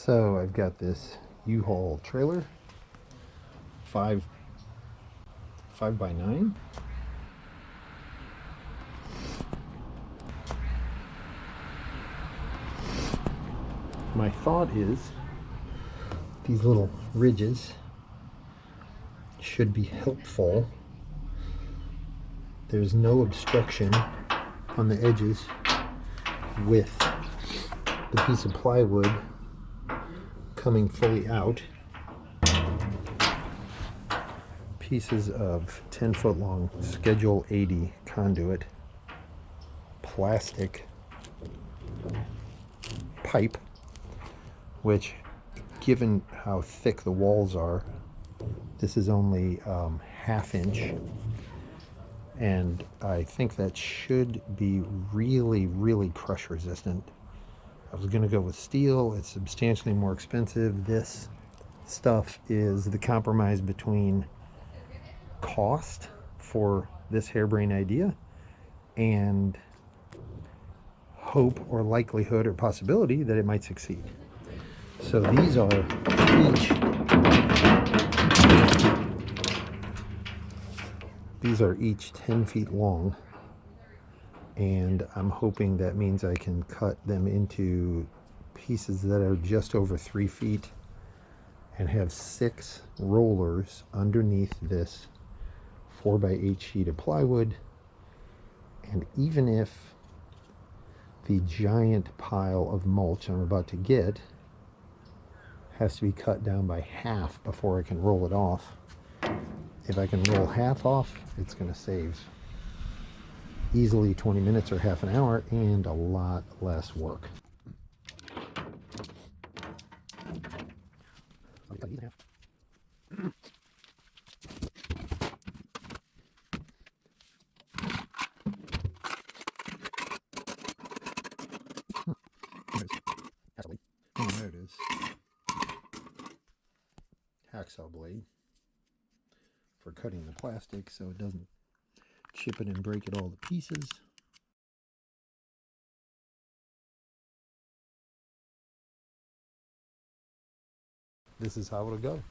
So I've got this U-Haul trailer, 5 by 9. My thought is these little ridges should be helpful. There's no obstruction on the edges with the piece of plywood coming fully out. Pieces of 10-foot long Schedule 80 conduit, plastic pipe, which, given how thick the walls are, this is only ½ inch, and I think that should be really crush resistant. I was going to go with steel. It's substantially more expensive. This stuff is the compromise between cost for this harebrained idea and hope or likelihood or possibility that it might succeed. So these are each 10 feet long, and I'm hoping that means I can cut them into pieces that are just over 3 feet and have 6 rollers underneath this 4x8 sheet of plywood. And even if the giant pile of mulch I'm about to get has to be cut down by half before I can roll it off, if I can roll half off, it's going to save easily 20 minutes or half an hour and a lot less work. There it is. Hacksaw blade for cutting the plastic so it doesn't chip it and break it all to pieces. This is how it'll go.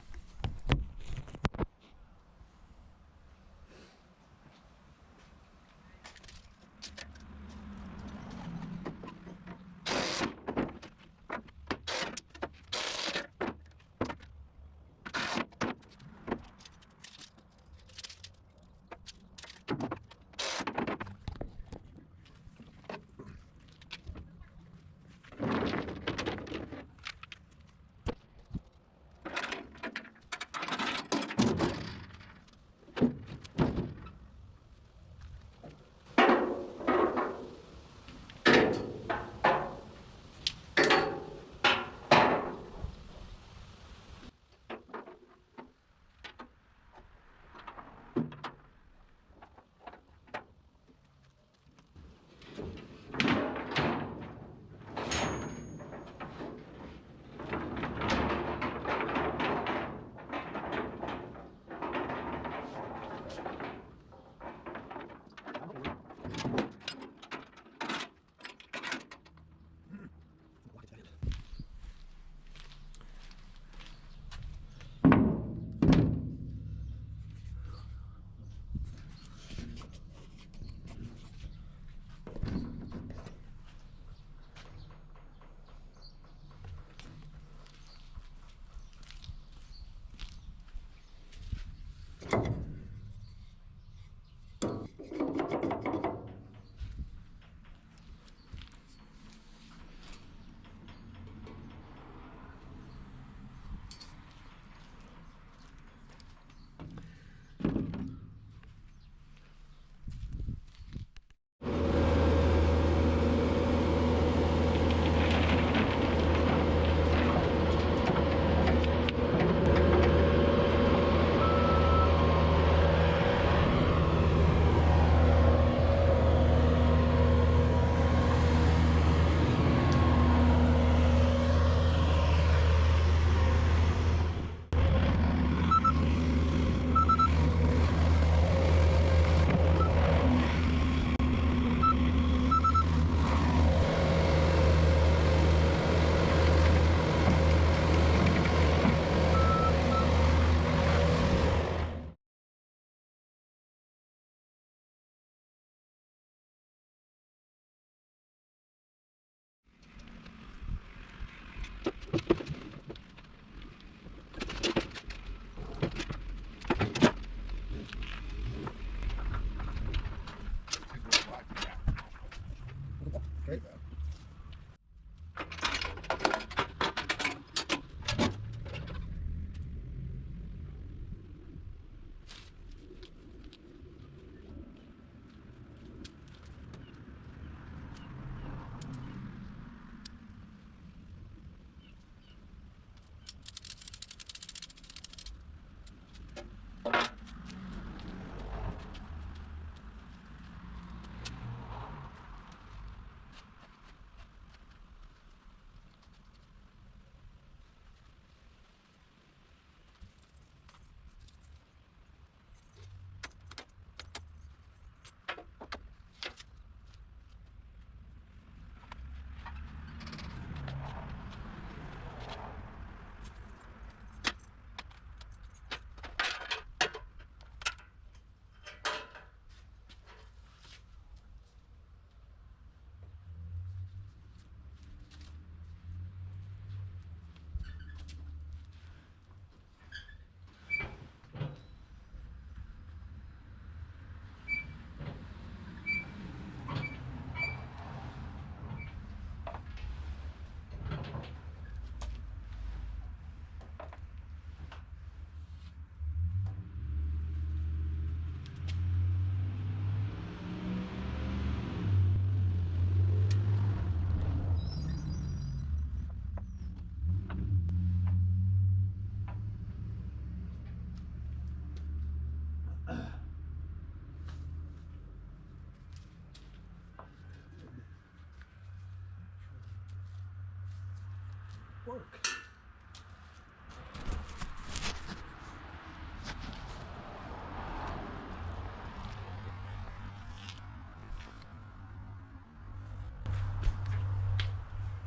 work.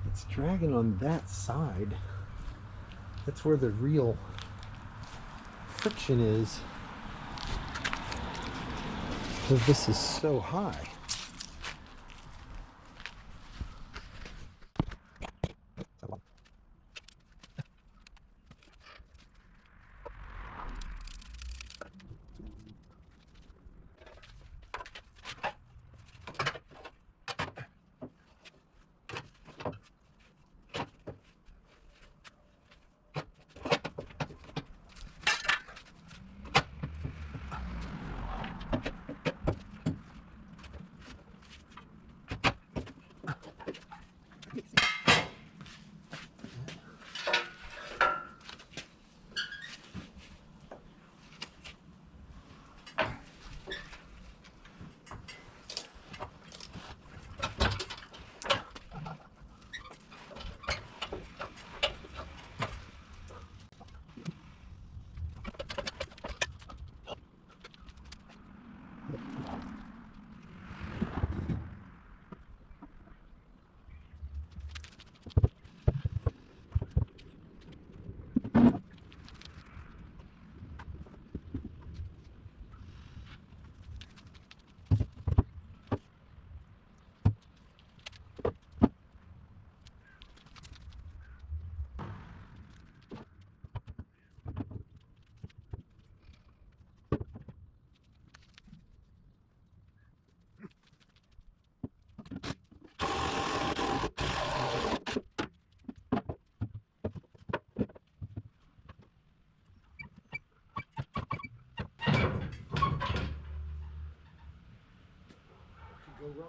It's dragging on that side. That's where the real friction is, because this is so high. Go wrong.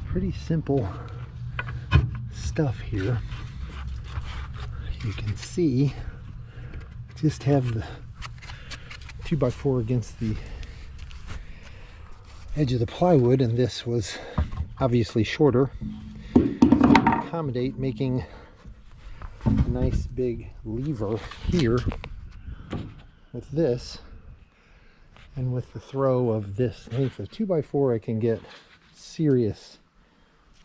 Pretty simple stuff here. You can see, just have the 2x4 against the edge of the plywood, and this was obviously shorter to accommodate, making a nice big lever here with this, and with the throw of this length of 2x4 I can get serious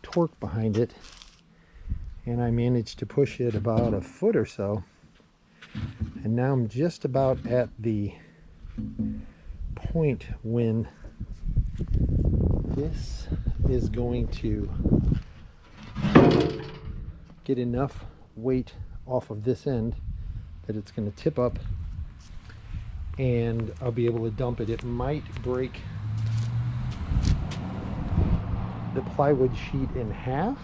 torque behind it, and I managed to push it about a foot or so, and now I'm just about at the point when this is going to get enough weight off of this end that it's going to tip up and I'll be able to dump it. It might break the plywood sheet in half.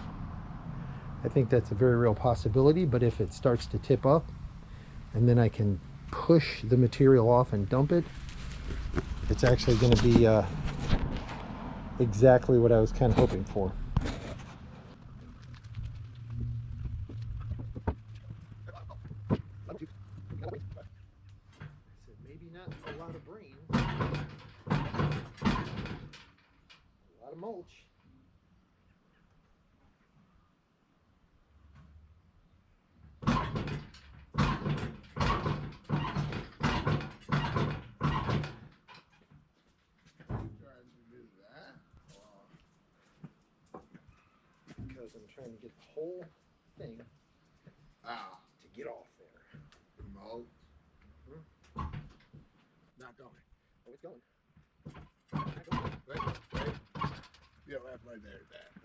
I think that's a very real possibility, but if it starts to tip up and then I can push the material off and dump it, it's actually going to be exactly what I was kind of hoping for. I said maybe not a lot of brains, a lot of mulch. Because I'm trying to get the whole thing to get off there. Mulch. Not going. Oh, it's going. Wait. Yeah, that's right there.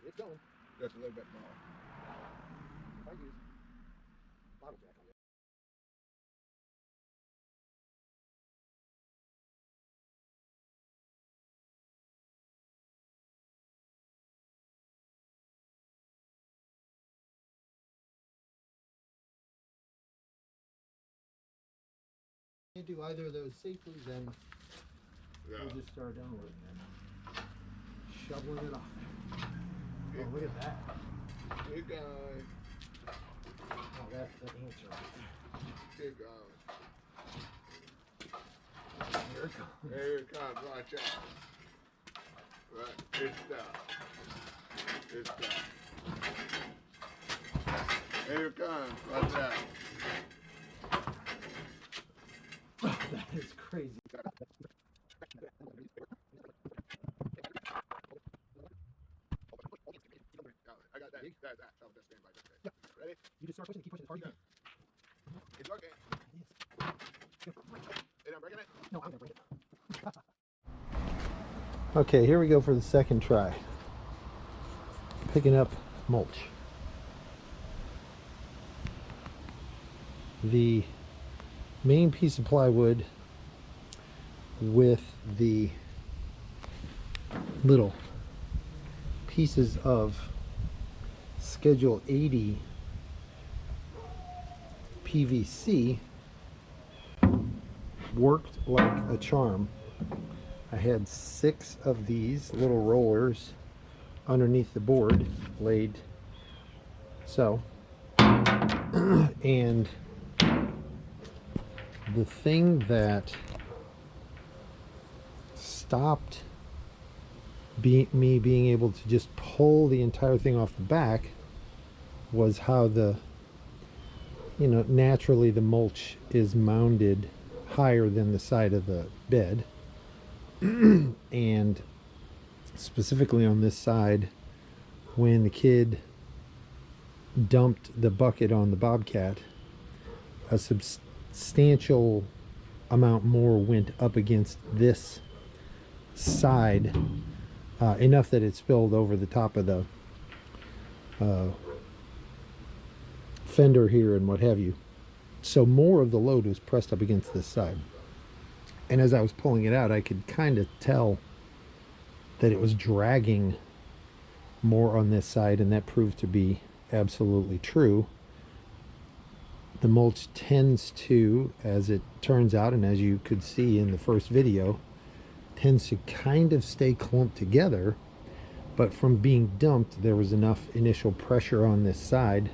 It's going. Just a little bit more. If I use bottle jack on it. Can't do either of those safely, then Yeah. we'll just start unloading it. Shoveling it off. Oh, look at that. Keep going. Oh, that's the answer. Keep going. Here it comes. Here it comes. Watch out. Right. It's done. It's done. Here it comes. Watch out. Oh, that is crazy. I got that. That. So just stand by. Just stand. Ready? You just start pushing, keep pushing as hard as you can. It's working. It is. You're not breaking it? No, I'm gonna break it. Okay, here we go for the second try. Picking up mulch. The main piece of plywood with the little pieces of Schedule 80 PVC worked like a charm. I had 6 of these little rollers underneath the board laid so. And the thing that stopped me being able to just pull the entire thing off the back was how naturally the mulch is mounded higher than the side of the bed. And specifically on this side, when the kid dumped the bucket on the Bobcat, a substantial amount more went up against this side, enough that it spilled over the top of the fender here and what have you. So more of the load was pressed up against this side. And as I was pulling it out, I could kind of tell that it was dragging more on this side, and that proved to be absolutely true. The mulch tends to, as it turns out, and as you could see in the first video, tends to kind of stay clumped together, but from being dumped, there was enough initial pressure on this side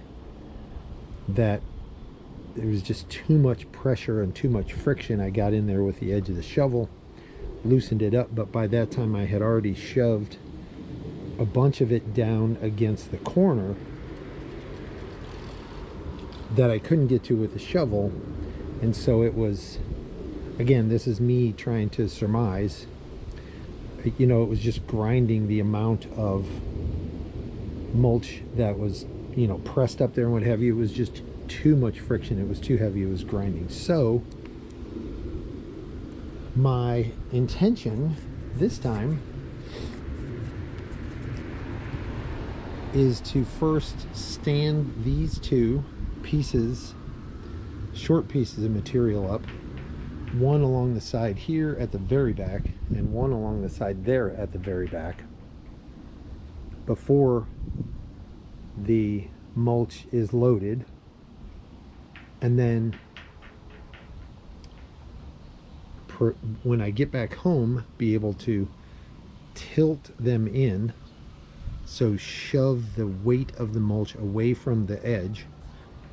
that there was just too much pressure and too much friction. I got in there with the edge of the shovel, loosened it up, but by that time I had already shoved a bunch of it down against the corner that I couldn't get to with the shovel. And so it was, again, this is me trying to surmise, it was just grinding the amount of mulch that was, pressed up there and what have you. It was just too much friction. It was too heavy. It was grinding. So my intention this time is to first stand these two pieces, short pieces of material up, one along the side here at the very back and one along the side there at the very back, before the mulch is loaded. And then when I get back home, be able to tilt them in, so shove the weight of the mulch away from the edge.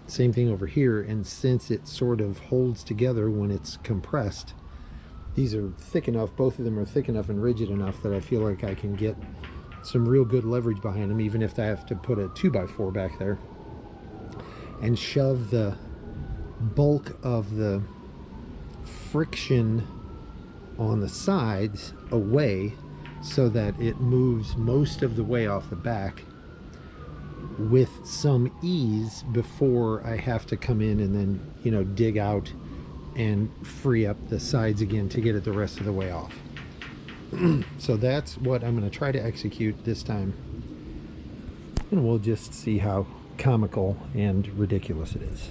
Same thing over here, and since it sort of holds together when it's compressed, these are thick enough, both of them are thick enough and rigid enough that I feel like I can get some real good leverage behind them, even if I have to put a 2x4 back there, and shove the bulk of the friction on the sides away so that it moves most of the way off the back with some ease before I have to come in and then, dig out and free up the sides again to get it the rest of the way off. So that's what I'm going to try to execute this time, and we'll just see how comical and ridiculous it is.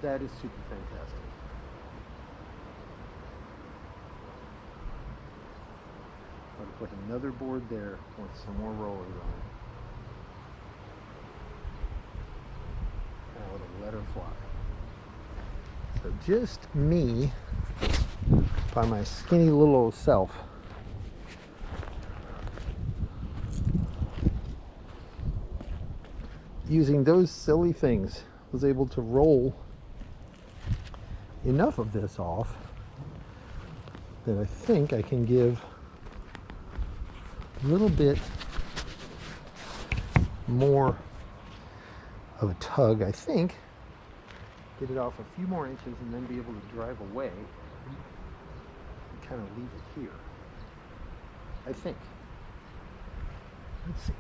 That is super fantastic. I'll put another board there with some more rollers on it. And I would have let her fly. So just me by my skinny little old self. Using those silly things, was able to roll enough of this off that I think I can give a little bit more of a tug, I think. Get it off a few more inches and then be able to drive away and kind of leave it here. I think. Let's see.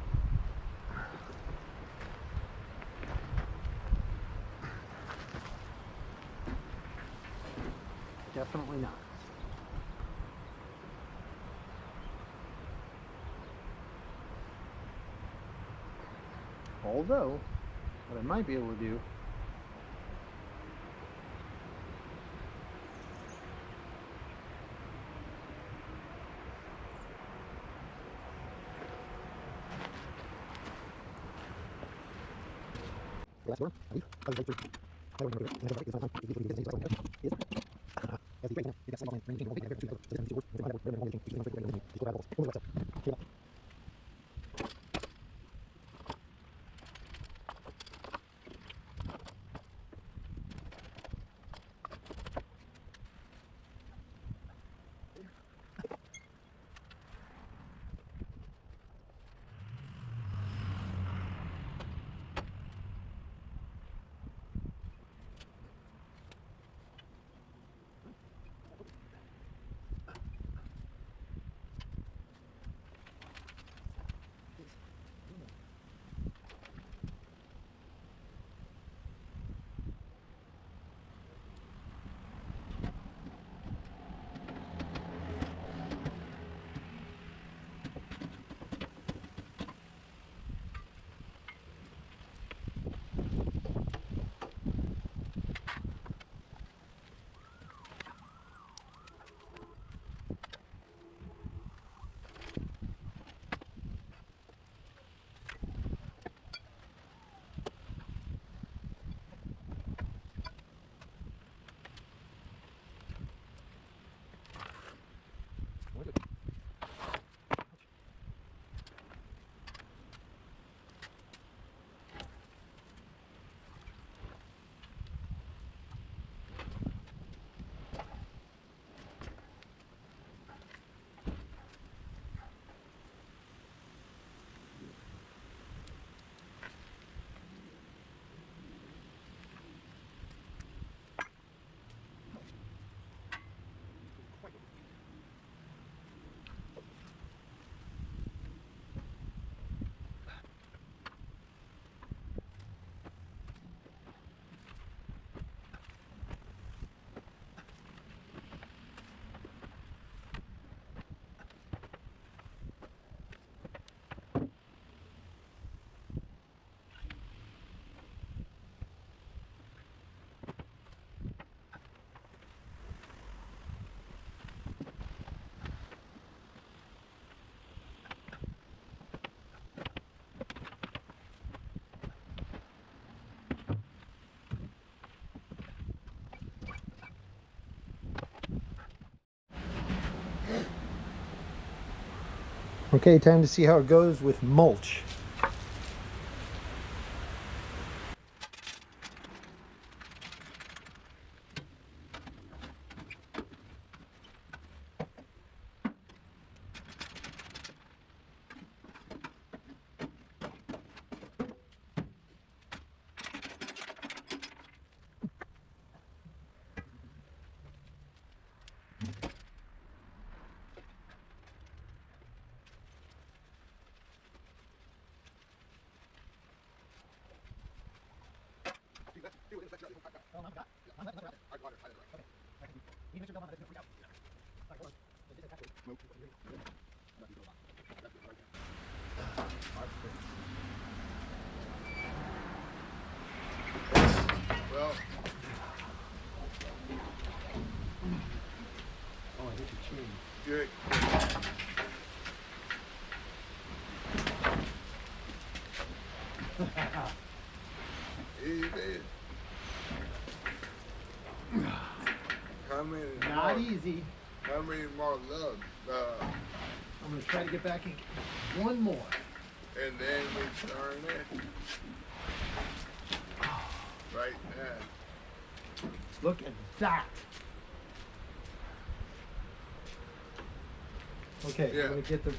Definitely not. Although, what I might be able to do okay, time to see how it goes with mulch. Not more? easy. How many more lugs? I'm gonna try to get back in. One more. And then we turn it. Right now. Look at that. Okay, Yeah. I'm gonna get the